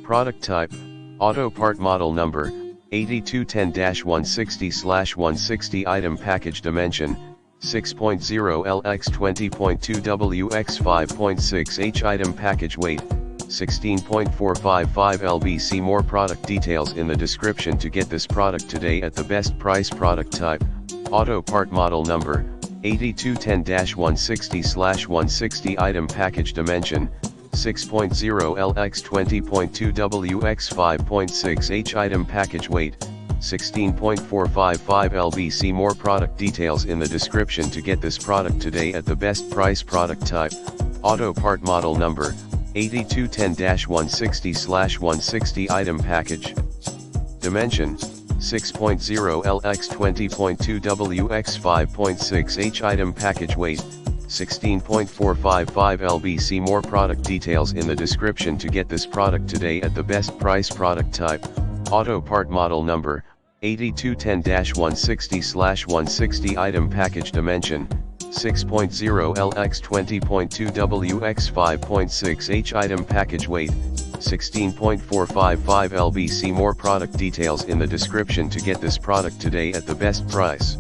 Product type, auto part model number, 8210-160/160 item package dimension, 6.0 x 20.2 wx 5.6 h item package weight, 16.455 lb. See more product details in the description to get this product today at the best price. Product type, auto part model number, 8210-160/160 item package dimension, 6.0 x 20.2 wx 5.6 h item package weight, 16.455 lb. See more product details in the description to get this product today at the best price. Product type, auto part model number, 8210-160/160 item package dimension, 6.0 x 20.2 wx 5.6 h item package weight, 16.455 lb. See more product details in the description to get this product today at the best price. Product type, auto part model number, 8210-160/160 item package dimension, 6.0 x 20.2 wx 5.6 h item package weight, 16.455 lb. See more product details in the description to get this product today at the best price.